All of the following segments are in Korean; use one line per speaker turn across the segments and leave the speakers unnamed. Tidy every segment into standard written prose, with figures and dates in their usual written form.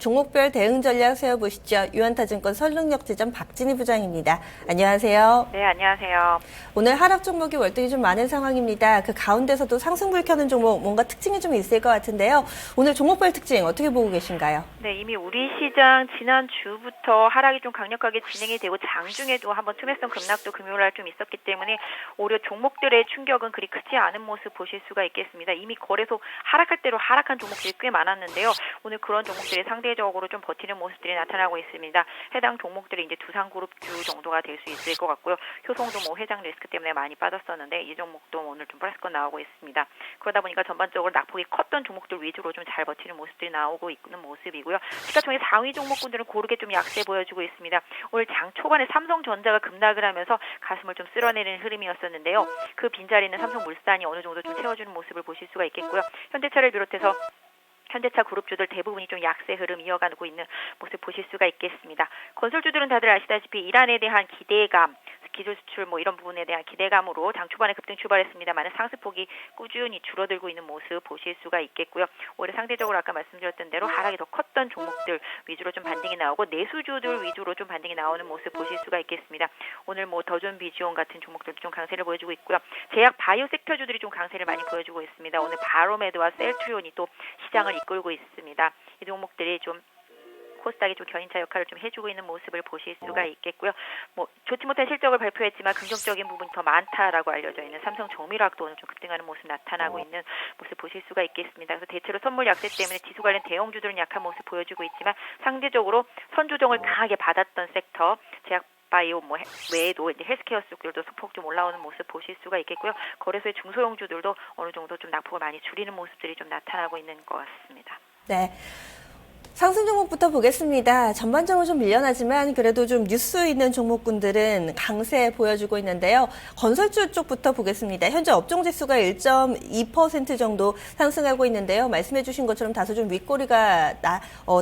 종목별 대응 전략 세워보시죠. 유한타증권 설릉역지점 박진희 부장입니다. 안녕하세요.
네, 안녕하세요.
오늘 하락 종목이 월등히 좀 많은 상황입니다. 그 가운데서도 상승불 켜는 종목 뭔가 특징이 좀 있을 것 같은데요. 오늘 종목별 특징 어떻게 보고 계신가요?
네, 이미 우리 시장 지난주부터 하락이 좀 강력하게 진행이 되고 장중에도 한번 투매성 급락도 금요일날 좀 있었기 때문에 오히려 종목들의 충격은 그리 크지 않은 모습 보실 수가 있겠습니다. 이미 거래소 하락할 대로 하락한 종목들이 꽤 많았는데요. 오늘 그런 종목들이 상대적으로 좀 버티는 모습들이 나타나고 있습니다. 해당 종목들이 이제 두산그룹주 정도가 될 수 있을 것 같고요. 효성도 뭐 회장 리스크 때문에 많이 빠졌었는데 이 종목도 오늘 좀 플러스권 나오고 있습니다. 그러다 보니까 전반적으로 낙폭이 컸던 종목들 위주로 좀 잘 버티는 모습들이 나오고 있는 모습이고요. 시가총액 상위 종목군들은 고르게 좀 약세 보여주고 있습니다. 오늘 장 초반에 삼성전자가 급락을 하면서 가슴을 좀 쓸어내리는 흐름이었었는데요. 그 빈자리는 삼성물산이 어느 정도 좀 채워주는 모습을 보실 수가 있겠고요. 현대차를 비롯해서 현대차 그룹주들 대부분이 좀 약세 흐름 이어가고 있는 모습 보실 수가 있겠습니다. 건설주들은 다들 아시다시피 이란에 대한 기대감, 기술 수출 뭐 이런 부분에 대한 기대감으로 장 초반에 급등 출발했습니다만 상승폭이 꾸준히 줄어들고 있는 모습 보실 수가 있겠고요. 올해 상대적으로 아까 말씀드렸던 대로 하락이 더 컸던 종목들 위주로 좀 반등이 나오고 내수주들 위주로 좀 반등이 나오는 모습 보실 수가 있겠습니다. 오늘 뭐 더존 비지온 같은 종목들도 좀 강세를 보여주고 있고요. 제약 바이오 섹터주들이 좀 강세를 많이 보여주고 있습니다. 오늘 바로메드와 셀트리온이 또 시장을 이끌고 있습니다. 이 종목들이 좀 코스닥이 좀 견인차 역할을 좀 해주고 있는 모습을 보실 수가 있겠고요. 뭐 좋지 못한 실적을 발표했지만 긍정적인 부분이 더 많다라고 알려져 있는 삼성 정밀화학도 오늘 좀 급등하는 모습 나타나고 있는 모습 보실 수가 있겠습니다. 그래서 대체로 선물 약세 때문에 지수 관련 대형주들은 약한 모습 보여주고 있지만 상대적으로 선조정을 강하게 받았던 섹터 제약 바이오 뭐 외에도 이제 헬스케어 쪽들도 소폭 좀 올라오는 모습 보실 수가 있겠고요. 거래소의 중소형주들도 어느 정도 좀 낙폭을 많이 줄이는 모습들이 좀 나타나고 있는 것 같습니다.
네. 상승 종목부터 보겠습니다. 전반적으로 좀 밀려나지만 그래도 좀 뉴스 있는 종목군들은 강세 보여주고 있는데요. 건설주 쪽부터 보겠습니다. 현재 업종지수가 1.2% 정도 상승하고 있는데요. 말씀해 주신 것처럼 다소 좀 윗꼬리가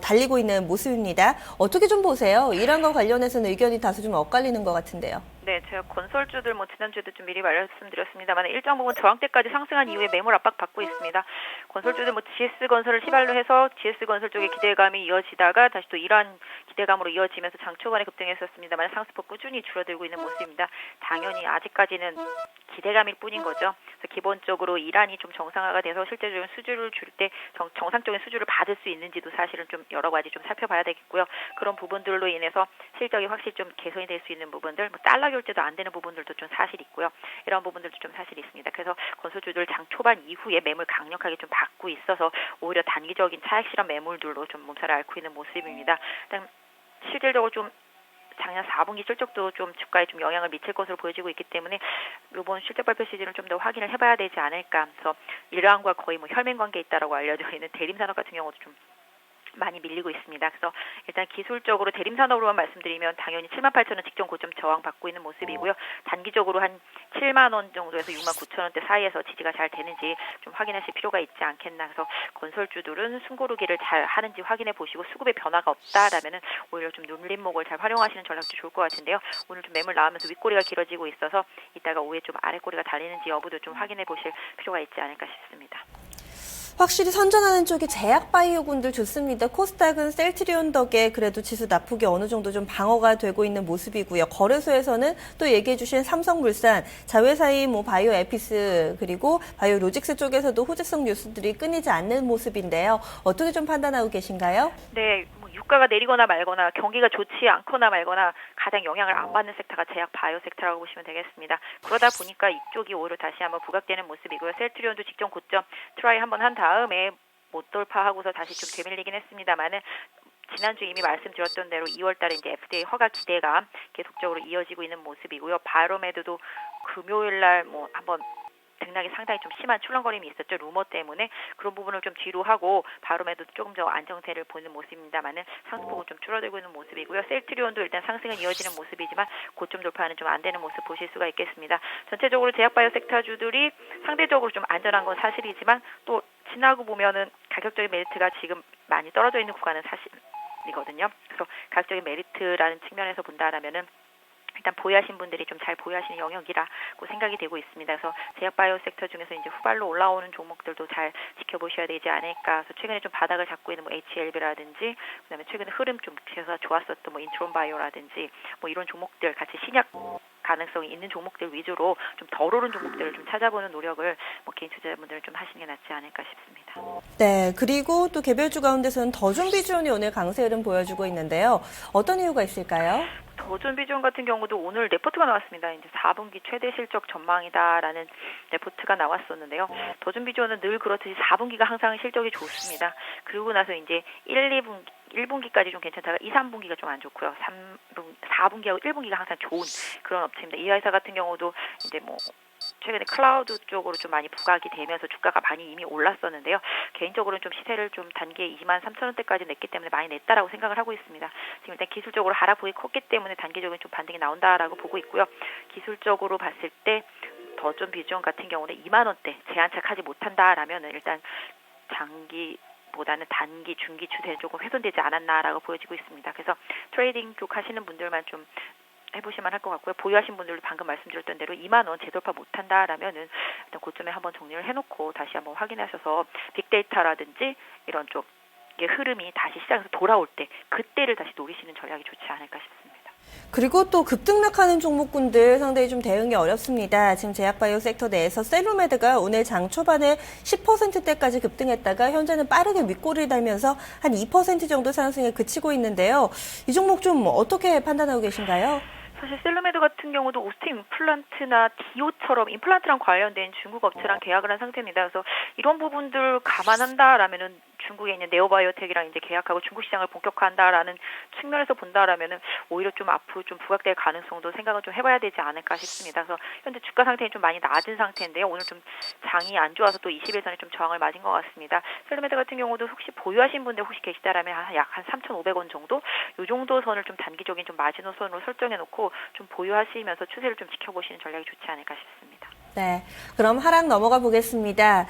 달리고 있는 모습입니다. 어떻게 좀 보세요? 이란과 관련해서는 의견이 다소 좀 엇갈리는 것 같은데요.
네, 제가 건설주들 지난주에도 좀 미리 말씀드렸습니다만 일정 부분 저항대까지 상승한 이후에 매물 압박 받고 있습니다. 건설주들 GS건설을 시발로 해서 GS건설 쪽의 기대감이 이어지다가 다시 또 이러한 기대감으로 이어지면서 장 초반에 급등했었습니다만 상승폭 꾸준히 줄어들고 있는 모습입니다. 당연히 아직까지는 기대감일 뿐인 거죠. 그래서 기본적으로 이란이 좀 정상화가 돼서 실제적인 수주를 줄 때 정상적인 수주를 받을 수 있는지도 사실은 좀 여러 가지 좀 살펴봐야 되겠고요. 그런 부분들로 인해서 실적이 확실히 좀 개선이 될 수 있는 부분들, 달러 결제도 안 되는 부분들도 좀 사실 있고요. 이런 부분들도 좀 사실이 있습니다. 그래서 건설주들 장 초반 이후에 매물 강력하게 좀 받고 있어서 오히려 단기적인 차익 실현 매물들로 좀 몸살을 앓고 있는 모습입니다. 일단 실질적으로 좀 작년 4분기 실적도 좀 주가에 좀 영향을 미칠 것으로 보여지고 있기 때문에 이번 실적 발표 시즌을 좀 더 확인을 해봐야 되지 않을까. 그래서 이러한과 거의 혈맹 관계에 있다라고 알려져 있는 대림산업 같은 경우도 좀 많이 밀리고 있습니다. 그래서 일단 기술적으로 대림산업으로만 말씀드리면 당연히 78,000원 직전 고점 저항받고 있는 모습이고요. 단기적으로 한 7만 원 정도에서 6만 9천 원대 사이에서 지지가 잘 되는지 좀 확인하실 필요가 있지 않겠나. 그래서 건설주들은 숨고르기를 잘 하는지 확인해 보시고 수급에 변화가 없다라면은 오히려 좀 눌림목을 잘 활용하시는 전략도 좋을 것 같은데요. 오늘 좀 매물 나오면서 윗꼬리가 길어지고 있어서 이따가 오후에 좀 아랫꼬리가 달리는지 여부도 좀 확인해 보실 필요가 있지 않을까 싶습니다.
확실히 선전하는 쪽이 제약바이오군들 좋습니다. 코스닥은 셀트리온 덕에 그래도 지수 낙폭이 어느 정도 좀 방어가 되고 있는 모습이고요. 거래소에서는 또 얘기해 주신 삼성물산, 자회사인 바이오 에피스 그리고 바이오 로직스 쪽에서도 호재성 뉴스들이 끊이지 않는 모습인데요. 어떻게 좀 판단하고 계신가요?
네. 유가가 내리거나 말거나 경기가 좋지 않거나 말거나 가장 영향을 안 받는 섹터가 제약 바이오 섹터라고 보시면 되겠습니다. 그러다 보니까 이쪽이 오히려 다시 한번 부각되는 모습이고요. 셀트리온도 직전 고점 트라이 한번 한 다음에 못 돌파하고서 다시 좀 되밀리긴 했습니다만은 지난주 이미 말씀드렸던 대로 2월달에 이제 FDA 허가 기대가 계속적으로 이어지고 있는 모습이고요. 바로메드도 금요일날 한번 등락이 상당히 좀 심한 출렁거림이 있었죠. 루머 때문에 그런 부분을 좀 뒤로 하고 바로메도 조금 더 안정세를 보이는 모습입니다만은 상승폭은 좀 줄어들고 있는 모습이고요. 셀트리온도 일단 상승은 이어지는 모습이지만 고점 돌파는 좀 안 되는 모습 보실 수가 있겠습니다. 전체적으로 제약바이오 섹터주들이 상대적으로 좀 안전한 건 사실이지만 또 지나고 보면은 가격적인 메리트가 지금 많이 떨어져 있는 구간은 사실이거든요. 그래서 가격적인 메리트라는 측면에서 본다라면은 일단 보유하신 분들이 좀 잘 보유하시는 영역이라고 생각이 되고 있습니다. 그래서 제약바이오 섹터 중에서 이제 후발로 올라오는 종목들도 잘 지켜보셔야 되지 않을까. 그래서 최근에 좀 바닥을 잡고 있는 뭐 HLB라든지, 그다음에 최근에 흐름 좀 계속 좋았었던 뭐 인트론바이오라든지 뭐 이런 종목들 같이 신약 가능성이 있는 종목들 위주로 좀 덜 오른 종목들을 좀 찾아보는 노력을 뭐 개인 투자자분들은 좀 하시는 게 낫지 않을까 싶습니다.
네, 그리고 또 개별주 가운데서는 더존 비주온이 오늘 강세 흐름 보여주고 있는데요. 어떤 이유가 있을까요?
더존 비주온 같은 경우도 오늘 레포트가 나왔습니다. 이제 4분기 최대 실적 전망이다라는 레포트가 나왔었는데요. 더존 비주온은 늘 그렇듯이 4분기가 항상 실적이 좋습니다. 그러고 나서 이제 1분기까지 좀 괜찮다가 2, 3분기가 좀 안 좋고요. 4분기하고 1분기가 항상 좋은 그런 업체입니다. 이 회사 같은 경우도 이제 뭐 최근에 클라우드 쪽으로 좀 많이 부각이 되면서 주가가 많이 이미 올랐었는데요. 개인적으로는 좀 시세를 좀 단기에 23,000원대까지 냈기 때문에 많이 냈다라고 생각을 하고 있습니다. 지금 일단 기술적으로 하락폭이 컸기 때문에 단기적으로 좀 반등이 나온다라고 보고 있고요. 기술적으로 봤을 때 더존 비주온 같은 경우는 2만 원대 재안착하지 못한다라면은 일단 장기보다는 단기, 중기 추세는 조금 훼손되지 않았나라고 보여지고 있습니다. 그래서 트레이딩 쪽 하시는 분들만 좀 해보시면 할 것 같고요. 보유하신 분들도 방금 말씀드렸던 대로 2만 원 재돌파 못한다라면은 일단 고점에 한번 정리를 해놓고 다시 한번 확인하셔서 빅데이터라든지 이런 쪽의 흐름이 다시 시장에서 돌아올 때 그때를 다시 노리시는 전략이 좋지 않을까 싶습니다.
그리고 또 급등락하는 종목군들 상당히 좀 대응이 어렵습니다. 지금 제약바이오 섹터 내에서 셀루메드가 오늘 장 초반에 10%대까지 급등했다가 현재는 빠르게 윗꼬리를 달면서 한 2% 정도 상승에 그치고 있는데요. 이 종목 좀 어떻게 판단하고 계신가요?
사실 셀루메드 같은 경우도 오스템 임플란트나 디오처럼 임플란트랑 관련된 중국 업체랑 계약을 한 상태입니다. 그래서 이런 부분들 감안한다라면은 중국에 있는 네오바이오텍이랑 이제 계약하고 중국 시장을 본격화한다라는 측면에서 본다라면은 오히려 좀 앞으로 좀 부각될 가능성도 생각을 좀 해봐야 되지 않을까 싶습니다. 그래서 현재 주가 상태는 좀 많이 낮은 상태인데요. 오늘 좀 장이 안 좋아서 또 20일선에 좀 저항을 맞은 것 같습니다. 셀루메드 같은 경우도 혹시 보유하신 분들 혹시 계시다라면 약 한 3,500원 정도? 이 정도 선을 좀 단기적인 좀 마지노선으로 설정해 놓고 좀 보유하시면서 추세를 좀 지켜보시는 전략이 좋지 않을까 싶습니다.
네, 그럼 하락 넘어가 보겠습니다.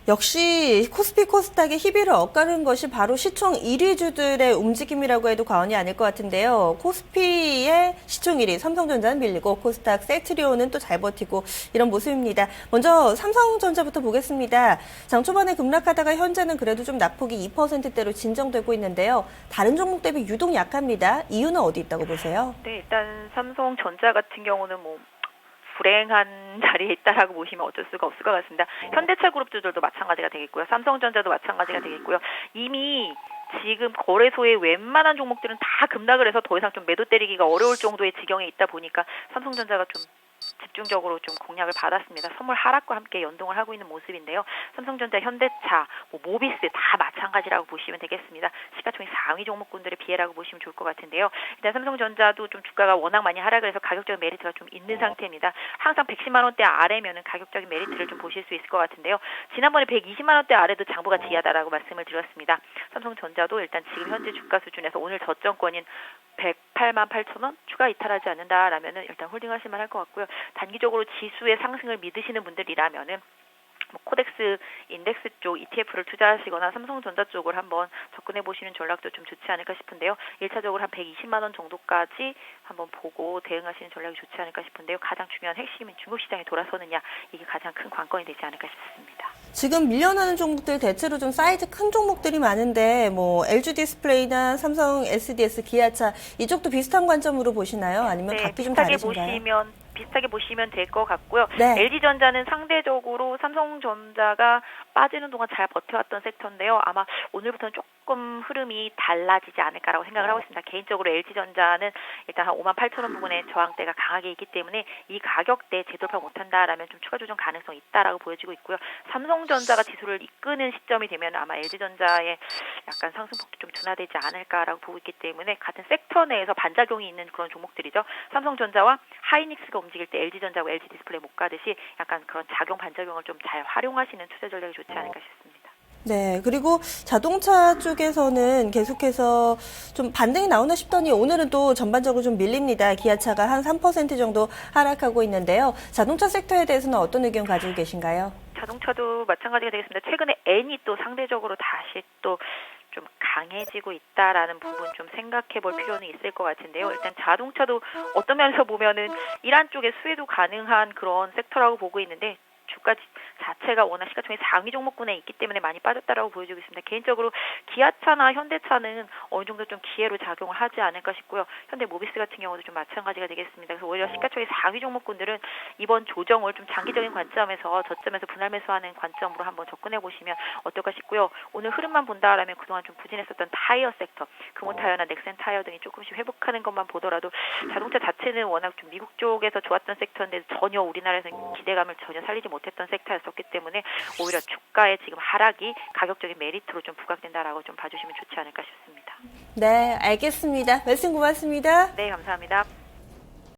역시 코스피 코스닥의 희비를 엇가른 것이 바로 시총 1위주들의 움직임이라고 해도 과언이 아닐 것 같은데요. 코스피의 시총 1위 삼성전자는 밀리고 코스닥 셀트리온은 또 잘 버티고 이런 모습입니다. 먼저 삼성전자부터 보겠습니다. 장 초반에 급락하다가 현재는 그래도 좀 낙폭이 2%대로 진정되고 있는데요. 다른 종목 대비 유독 약합니다. 이유는 어디 있다고 보세요?
네, 일단 삼성전자 같은 경우는 뭐 불행한 자리에 있다라고 보시면 어쩔 수가 없을 것 같습니다. 현대차 그룹주들도 마찬가지가 되겠고요. 삼성전자도 마찬가지가 되겠고요. 이미 지금 거래소의 웬만한 종목들은 다 급락을 해서 더 이상 좀 매도 때리기가 어려울 정도의 지경에 있다 보니까 삼성전자가 좀 집중적으로 좀 공략을 받았습니다. 선물 하락과 함께 연동을 하고 있는 모습인데요. 삼성전자, 현대차, 모비스 다 마찬가지라고 보시면 되겠습니다. 시가총액 상위 종목군들의 비애라고 보시면 좋을 것 같은데요. 일단 삼성전자도 좀 주가가 워낙 많이 하락을 해서 가격적인 메리트가 좀 있는 상태입니다. 항상 110만 원대 아래면은 가격적인 메리트를 좀 보실 수 있을 것 같은데요. 지난번에 120만 원대 아래도 장부가 지하다라고 말씀을 드렸습니다. 삼성전자도 일단 지금 현재 주가 수준에서 오늘 저점권인 108만 8천 원 추가 이탈하지 않는다라면은 일단 홀딩하실 만할 것 같고요. 단기적으로 지수의 상승을 믿으시는 분들이라면은 코덱스 인덱스 쪽 ETF를 투자하시거나 삼성전자 쪽을 한번 접근해 보시는 전략도 좀 좋지 않을까 싶은데요. 1차적으로 한 120만 원 정도까지 한번 보고 대응하시는 전략이 좋지 않을까 싶은데요. 가장 중요한 핵심은 중국 시장이 돌아서느냐, 이게 가장 큰 관건이 되지 않을까 싶습니다.
지금 밀려나는 종목들 대체로 좀 사이즈 큰 종목들이 많은데 뭐 LG 디스플레이나 삼성 SDS, 기아차 이쪽도 비슷한 관점으로 보시나요? 아니면 각기 좀 다르신가요?
비슷하게 보시면 될 것 같고요.
네.
LG전자는 상대적으로 삼성전자가 빠지는 동안 잘 버텨왔던 섹터인데요. 아마 오늘부터는 조금 흐름이 달라지지 않을까라고 생각을 하고 있습니다. 개인적으로 LG전자는 일단 한 5만 8천 원 부근에 저항대가 강하게 있기 때문에 이 가격대 재돌파 못한다라면 좀 추가 조정 가능성이 있다라고 보여지고 있고요. 삼성전자가 지수를 이끄는 시점이 되면 아마 LG전자의 약간 상승폭도 좀 둔화되지 않을까라고 보고 있기 때문에 같은 섹터 내에서 반작용이 있는 그런 종목들이죠. 삼성전자와 하이닉스가 움직일 때 LG전자와 LG 디스플레이 못 가듯이 약간 그런 작용 반작용을 좀 잘 활용하시는 투자 전략이 좋지 않을까 싶습니다.
네, 그리고 자동차 쪽에서는 계속해서 좀 반등이 나오나 싶더니 오늘은 또 전반적으로 좀 밀립니다. 기아차가 한 3% 정도 하락하고 있는데요. 자동차 섹터에 대해서는 어떤 의견 가지고 계신가요?
자동차도 마찬가지가 되겠습니다. 최근에 N이 또 상대적으로 다시 또 좀 강해지고 있다라는 부분 좀 생각해 볼 필요는 있을 것 같은데요. 일단 자동차도 어떤 면에서 보면은 이란 쪽에 수혜도 가능한 그런 섹터라고 보고 있는데 주가 자체가 워낙 시가총액 상위 종목군에 있기 때문에 많이 빠졌다라고 보여지고 있습니다. 개인적으로 기아차나 현대차는 어느 정도 좀 기회로 작용을 하지 않을까 싶고요. 현대모비스 같은 경우도 좀 마찬가지가 되겠습니다. 그래서 오히려 시가총액 상위 종목군들은 이번 조정을 좀 장기적인 관점에서 저점에서 분할 매수하는 관점으로 한번 접근해 보시면 어떨까 싶고요. 오늘 흐름만 본다라면 그동안 좀 부진했었던 타이어 섹터, 금호타이어나 넥센 타이어 등이 조금씩 회복하는 것만 보더라도 자동차 자체는 워낙 좀 미국 쪽에서 좋았던 섹터인데 전혀 우리나라에서는 기대감을 전혀 살리지 못했던 섹터였었기 때문에 오히려 주가의 지금 하락이 가격적인 메리트로 좀 부각된다라고 좀 봐주시면 좋지 않을까 싶습니다.
네, 알겠습니다. 말씀 고맙습니다.
네, 감사합니다.